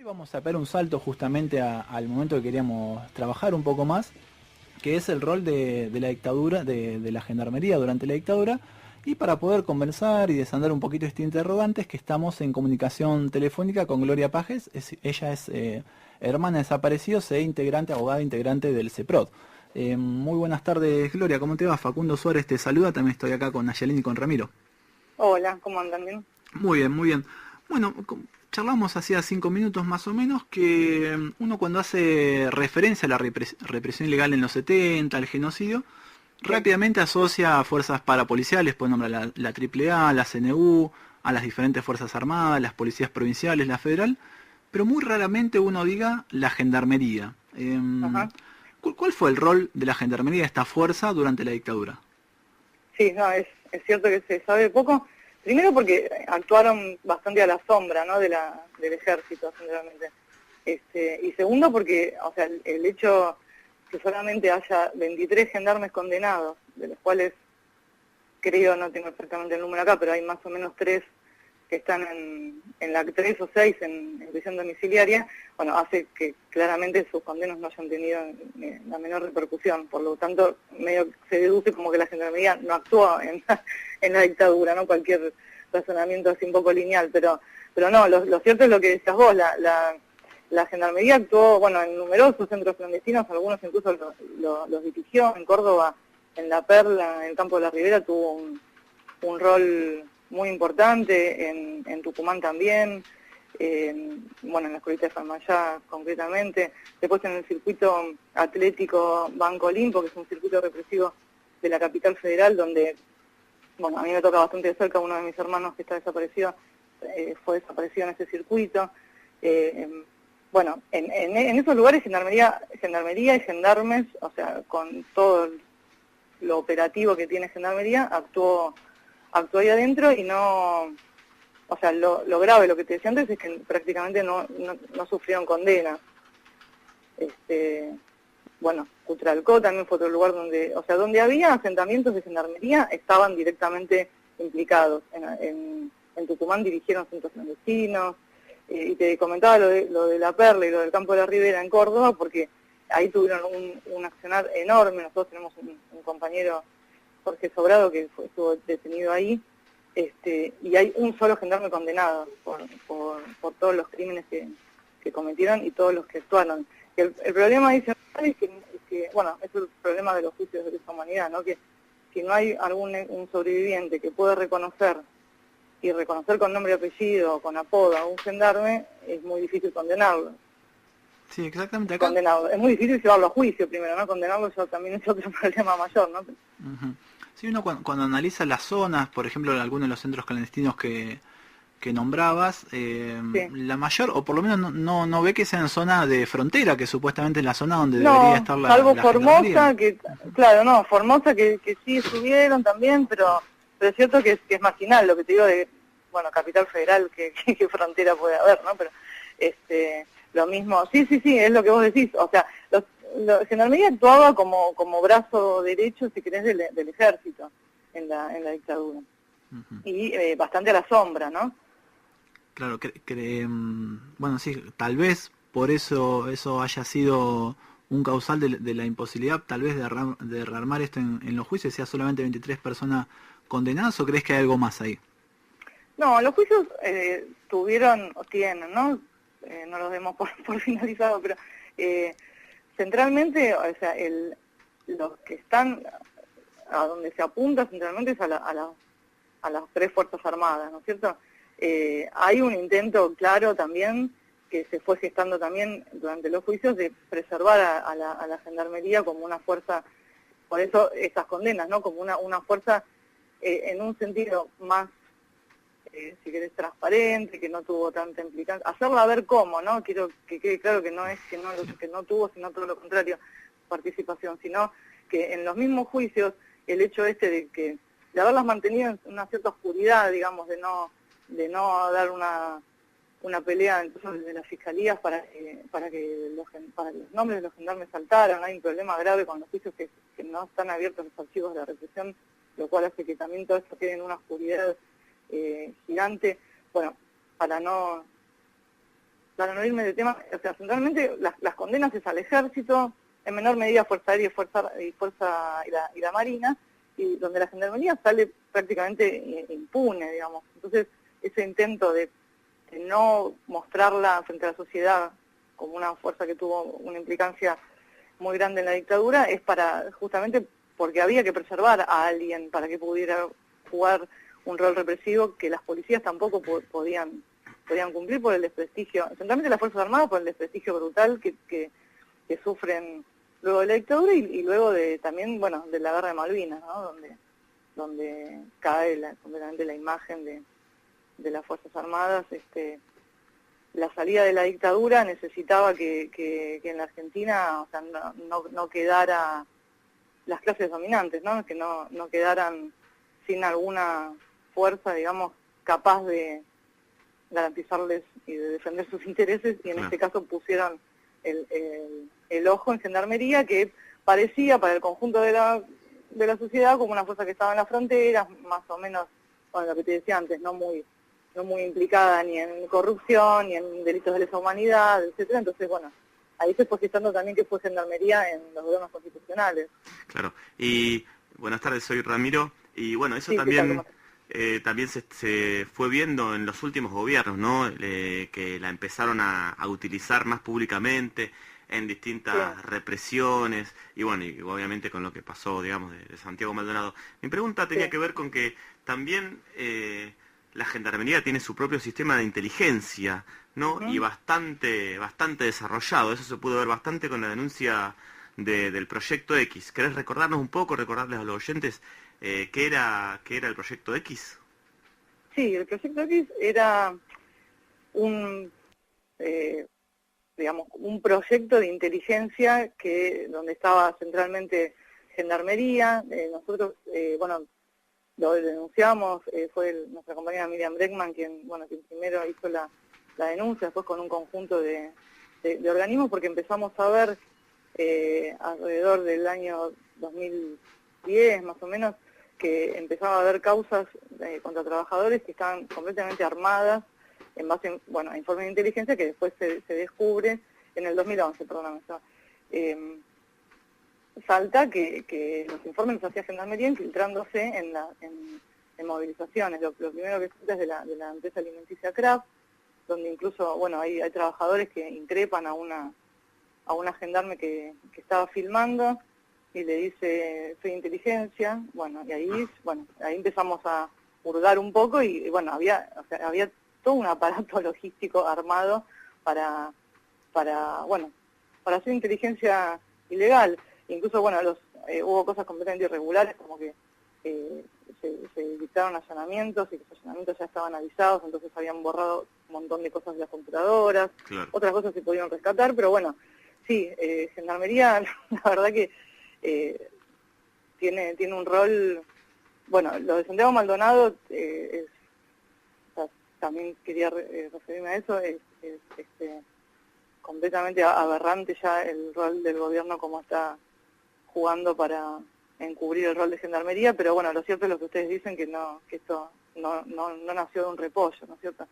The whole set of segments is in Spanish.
Vamos a pegar un salto justamente al momento que queríamos trabajar un poco más, que es el rol de la dictadura, de la gendarmería durante la dictadura, y para poder conversar y desandar un poquito este interrogante es que estamos en comunicación telefónica con Gloria Pajes. Ella es hermana de desaparecidos e integrante, abogada integrante del CEPROD. Muy buenas tardes, Gloria, ¿cómo te va? Facundo Suárez te saluda, también estoy acá con Nayelín y con Ramiro. Hola, ¿cómo andan? ¿Bien? Muy bien, muy bien. Bueno, charlamos hacía 5 minutos más o menos que uno cuando hace referencia a la represión ilegal en los 70, al genocidio, Sí. rápidamente asocia a fuerzas parapoliciales, puede nombrar la AAA, la CNU, a las diferentes fuerzas armadas, las policías provinciales, la federal, pero muy raramente uno diga la gendarmería. Ajá. ¿Cuál fue el rol de la gendarmería de esta fuerza durante la dictadura? Sí, no, es cierto que se sabe poco. Primero porque actuaron bastante a la sombra, ¿no? Del ejército, generalmente. Y segundo porque, o sea, el hecho que solamente haya 23 gendarmes condenados, de los cuales creo, no tengo exactamente el número acá, pero hay más o menos 3 que están en la 3 o 6 en prisión domiciliaria, bueno, hace que claramente sus condenas no hayan tenido la menor repercusión. Por lo tanto, medio se deduce como que la gendarmería no actuó en la dictadura, ¿no? Cualquier razonamiento así un poco lineal, pero no, lo cierto es lo que decías vos, la gendarmería actuó, bueno, en numerosos centros clandestinos, algunos incluso los dirigió. En Córdoba, en La Perla, en el Campo de la Ribera, tuvo un rol muy importante, en Tucumán también, bueno, en la escuelita de Farmallá concretamente, después en el circuito atlético Banco Olimpo, que es un circuito represivo de la capital federal, donde, bueno, a mí me toca bastante de cerca, uno de mis hermanos que está desaparecido, fue desaparecido en ese circuito. Bueno, en esos lugares gendarmería y gendarmes, o sea, con todo lo operativo que tiene gendarmería, actuó ahí adentro y no, o sea, lo grave, lo que te decía antes, es que prácticamente no sufrieron condena. Bueno, Cutralcó también fue otro lugar donde, o sea, donde había asentamientos de gendarmería, estaban directamente implicados. En Tucumán dirigieron centros clandestinos, y te comentaba lo de La Perla y lo del Campo de la Ribera en Córdoba, porque ahí tuvieron un accionar enorme. Nosotros tenemos un compañero, Jorge Sobrado, que estuvo detenido ahí, y hay un solo gendarme condenado por todos los crímenes que cometieron y todos los que actuaron. Y el problema, dice, es que, bueno, es el problema de los juicios de lesa humanidad, ¿no? Que si no hay un sobreviviente que pueda reconocer con nombre y apellido, con apodo a un gendarme, es muy difícil condenarlo. Sí, exactamente acá. Es muy difícil llevarlo a juicio primero, ¿no? Condenarlo ya también es otro problema mayor, ¿no? Ujú. Sí, uno cuando analiza las zonas, por ejemplo, en algunos de los centros clandestinos que nombrabas, Sí. la mayor, o por lo menos no ve que sea en zona de frontera, que supuestamente es la zona donde debería No, estar salvo la gendarmería. Formosa, que, claro, no, Formosa que sí estuvieron también, pero es cierto que es marginal, lo que te digo de, bueno, Capital Federal, que frontera puede haber, ¿no? Pero, lo mismo, sí, es lo que vos decís, o sea, Gendarmería actuaba como brazo derecho, si querés, del ejército en la dictadura, Ujú. y bastante a la sombra, ¿no? Claro, bueno, sí, tal vez por eso haya sido un causal de la imposibilidad, tal vez, de rearmar esto en los juicios, sea solamente 23 personas condenadas, ¿o crees que hay algo más ahí? No, los juicios tuvieron o tienen, ¿no? No los demos por finalizado, pero centralmente, o sea, los que están a donde se apunta centralmente es a las 3 Fuerzas Armadas, ¿no es cierto? Hay un intento claro también, que se fue gestando también durante los juicios, de preservar a la Gendarmería como una fuerza, por eso esas condenas, ¿no? Como una fuerza en un sentido más, si querés, transparente, que no tuvo tanta implicancia, hacerla ver cómo, ¿no? Quiero que quede claro que no es que no tuvo, sino todo lo contrario, participación, sino que en los mismos juicios, el hecho de haberlas mantenido en una cierta oscuridad, digamos, de no dar una pelea incluso desde las fiscalías para que los nombres de los gendarmes saltaran. Hay un problema grave con los juicios que no están abiertos los archivos de la represión, lo cual hace que también todo esto quede en una oscuridad gigante. Bueno, para no para no irme de tema, o sea, centralmente las condenas es al ejército, en menor medida Fuerza Aérea y la Marina, y donde la Gendarmería sale prácticamente impune, digamos. Entonces, ese intento de no mostrarla frente a la sociedad como una fuerza que tuvo una implicancia muy grande en la dictadura es para, justamente porque había que preservar a alguien para que pudiera jugar un rol represivo que las policías tampoco podían cumplir por el desprestigio, centralmente las Fuerzas Armadas por el desprestigio brutal que sufren luego de la dictadura y luego de también, bueno, de la guerra de Malvinas, ¿no? Donde cae completamente la imagen de las Fuerzas Armadas. La salida de la dictadura necesitaba que en la Argentina, o sea, no quedara las clases dominantes, ¿no? Que no quedaran sin alguna fuerza, digamos, capaz de garantizarles y de defender sus intereses, y en este caso pusieron el ojo en Gendarmería, que parecía para el conjunto de la sociedad como una fuerza que estaba en las fronteras, más o menos, bueno, lo que te decía antes, no muy implicada ni en corrupción, ni en delitos de lesa humanidad, etcétera. Entonces, bueno, ahí estoy posicionando también que fue Gendarmería en los gobiernos constitucionales. Claro. Y buenas tardes, soy Ramiro. Y bueno, eso Sí, también también se fue viendo en los últimos gobiernos, ¿no? Que la empezaron a utilizar más públicamente en distintas represiones, y bueno, y obviamente con lo que pasó, digamos, de Santiago Maldonado. Mi pregunta tenía que ver con que también la Gendarmería tiene su propio sistema de inteligencia, ¿no? Y bastante desarrollado. Eso se pudo ver bastante con la denuncia del Proyecto X. ¿Querés recordarnos un poco, recordarles a los oyentes qué era el Proyecto X? Sí, el Proyecto X era digamos, un proyecto de inteligencia donde estaba centralmente Gendarmería. Nosotros, bueno, lo denunciamos, fue nuestra compañera Miriam Breckman quien primero hizo la denuncia, después con un conjunto de organismos, porque empezamos a ver alrededor del año 2010 más o menos, que empezaba a haber causas contra trabajadores que estaban completamente armadas en base a informes de inteligencia que después se descubre en el 2011, perdóname. Salta que los informes los hacía Gendarmería infiltrándose en movilizaciones. Lo primero que salta es de la empresa alimenticia Kraft, donde incluso, bueno, hay trabajadores que increpan a una gendarme que estaba filmando y le dice, soy inteligencia, y ahí empezamos a hurgar un poco y bueno, había todo un aparato logístico armado para hacer inteligencia ilegal. Incluso, hubo cosas completamente irregulares, como que se dictaron allanamientos y los allanamientos ya estaban avisados, entonces habían borrado un montón de cosas de las computadoras, claro. Otras cosas se pudieron rescatar, pero bueno, sí, Gendarmería, la verdad que tiene un rol, lo de Santiago Maldonado, también quería referirme a eso, es completamente aberrante ya el rol del gobierno como está jugando para encubrir el rol de Gendarmería, pero bueno, lo cierto es lo que ustedes dicen, que esto no nació de un repollo, ¿no es cierto?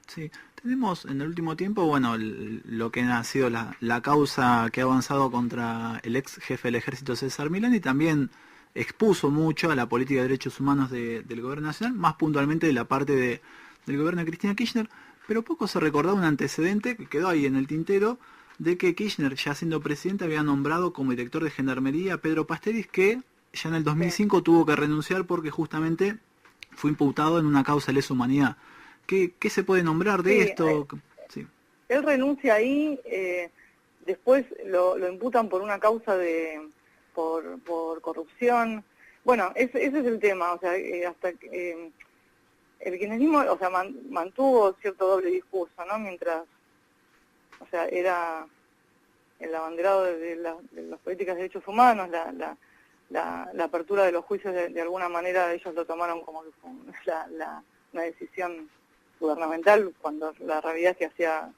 Sí, tenemos en el último tiempo, lo que ha sido la causa que ha avanzado contra el ex jefe del ejército César Milán, y también expuso mucho a la política de derechos humanos del gobierno nacional, más puntualmente de la parte del gobierno de Cristina Kirchner, pero poco se recordaba un antecedente que quedó ahí en el tintero, de que Kirchner, ya siendo presidente, había nombrado como director de Gendarmería a Pedro Pasteris, que ya en el 2005 tuvo que renunciar porque justamente fue imputado en una causa de lesa humanidad. ¿Qué se puede nombrar de esto? Él renuncia ahí, después lo imputan por una causa por corrupción. Bueno, ese es el tema, o sea, hasta que el kirchnerismo, o sea, mantuvo cierto doble discurso, ¿no? Mientras, o sea, era el abanderado de las políticas de derechos humanos, la apertura de los juicios, de alguna manera ellos lo tomaron como una decisión gubernamental, cuando la realidad es que hacía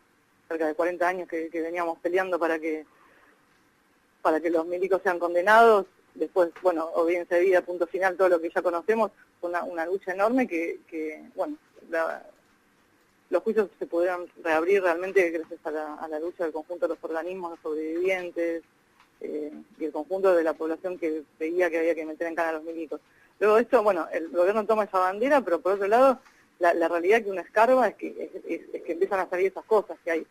cerca de 40 años que veníamos peleando para que los milicos sean condenados. Después, obediencia de vida, punto final, todo lo que ya conocemos, fue una lucha enorme que los juicios se pudieron reabrir realmente gracias a la lucha del conjunto de los organismos, los sobrevivientes, y el conjunto de la población que veía que había que meter en cana a los milicos. Luego de esto, bueno, el gobierno toma esa bandera, pero por otro lado, la realidad que uno escarba es que empiezan a salir esas cosas, que hay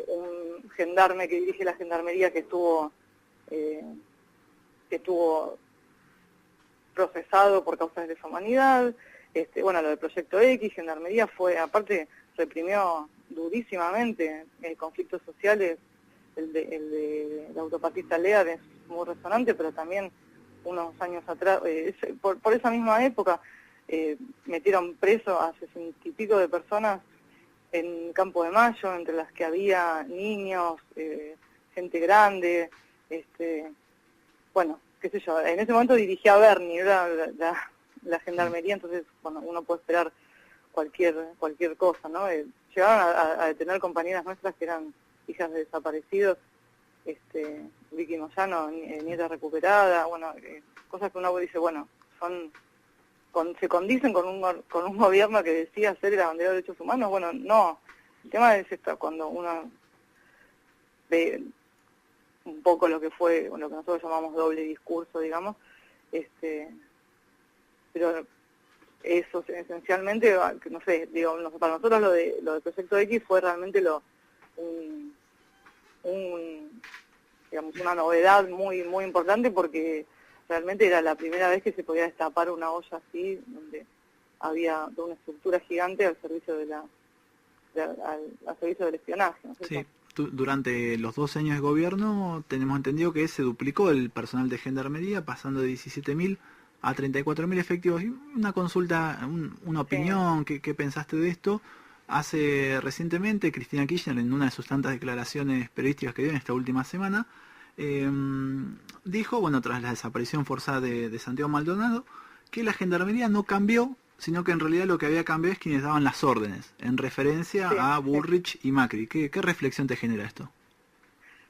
un gendarme que dirige la gendarmería que estuvo procesado por causas de lesa humanidad. Bueno, lo del Proyecto X, Gendarmería fue, aparte, reprimió durísimamente conflictos sociales. El de la autopista Lear es muy resonante, pero también unos años atrás, por esa misma época, metieron preso a 60 y pico de personas en Campo de Mayo, entre las que había niños, gente grande, bueno, qué sé yo, en ese momento dirigía a Bernie, era la gendarmería, entonces bueno, uno puede esperar cualquier cosa, ¿no? Llegaron a detener compañeras nuestras que eran hijas de desaparecidos, Vicky Moyano, nieta recuperada, bueno, cosas que uno dice, bueno, se condicen con un gobierno que decía ser el abanderado de derechos humanos. Bueno, no, el tema es esto, cuando uno ve un poco lo que fue, lo que nosotros llamamos doble discurso, digamos, pero eso esencialmente, no sé, digo, para nosotros lo del Proyecto X fue realmente digamos, una novedad muy muy importante, porque realmente era la primera vez que se podía destapar una olla así, donde había toda una estructura gigante al servicio al servicio del espionaje, ¿no es cierto? Sí, durante los 2 años de gobierno tenemos entendido que se duplicó el personal de gendarmería, pasando de 17.000 a 34.000 efectivos. Y una consulta, una opinión, Sí. ¿qué pensaste de esto? Recientemente Cristina Kirchner, en una de sus tantas declaraciones periodísticas que dio en esta última semana, dijo, bueno, tras la desaparición forzada de Santiago Maldonado, que la gendarmería no cambió, sino que en realidad lo que había cambiado es quienes daban las órdenes, en referencia a Bullrich y Macri. ¿Qué reflexión te genera esto?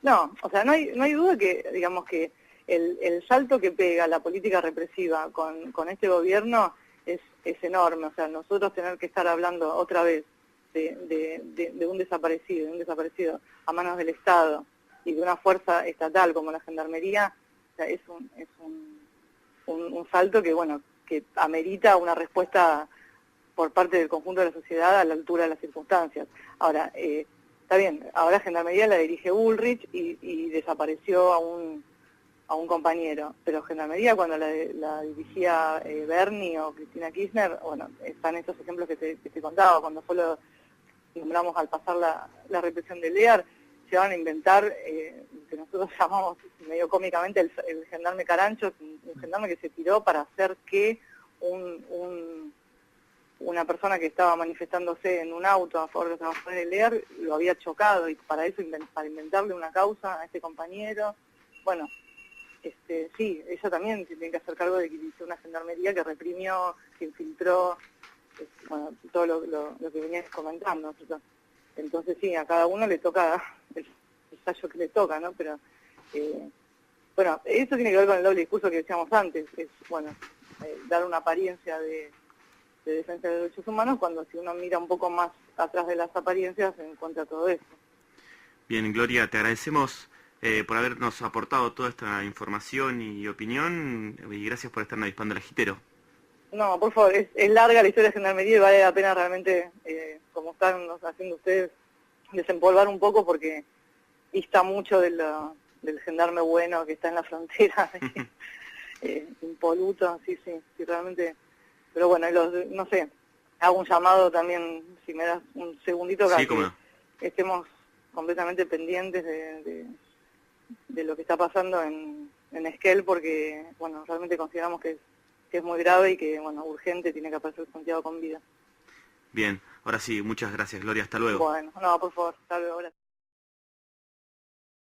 No, o sea, no hay duda que, digamos, que el salto que pega la política represiva con este gobierno es enorme. O sea, nosotros tener que estar hablando otra vez de un desaparecido a manos del Estado y de una fuerza estatal como la Gendarmería, o sea, es un salto que, bueno, que amerita una respuesta por parte del conjunto de la sociedad a la altura de las circunstancias. Ahora, está bien, ahora Gendarmería la dirige Bullrich y desapareció a un compañero, pero Gendarmería cuando la dirigía Bernie o Cristina Kirchner, bueno, están esos ejemplos que te contaba, cuando fue lo nombramos al pasar la represión de Lear, se van a inventar, que nosotros llamamos medio cómicamente el gendarme Carancho, un gendarme que se tiró para hacer que una persona que estaba manifestándose en un auto a favor de los trabajadores de Lear lo había chocado, y para eso para inventarle una causa a este compañero. Bueno, sí, ella también tiene que hacer cargo de que hizo una gendarmería que reprimió, que infiltró, bueno, todo lo que venías comentando, ¿no? Entonces sí, a cada uno le toca el tallo que le toca, ¿no? Pero, bueno, eso tiene que ver con el doble discurso que decíamos antes, es, bueno, dar una apariencia de defensa de derechos humanos, cuando si uno mira un poco más atrás de las apariencias se encuentra todo esto. Bien, Gloria, te agradecemos por habernos aportado toda esta información y opinión, y gracias por estarnos dispando el agitero. No, por favor, es larga la historia de Gendarmería y vale la pena realmente, como están haciendo ustedes, desempolvar un poco, porque dista mucho del gendarme bueno que está en la frontera, impoluto, sí, realmente. Pero bueno, no sé, hago un llamado también, si me das un segundito, para que estemos completamente pendientes de lo que está pasando en Esquel, porque, bueno, realmente consideramos que es muy grave y que, bueno, urgente, tiene que aparecer Santiago con vida. Bien, ahora sí, muchas gracias, Gloria, hasta luego. Bueno, no, por favor, hasta luego. Gracias.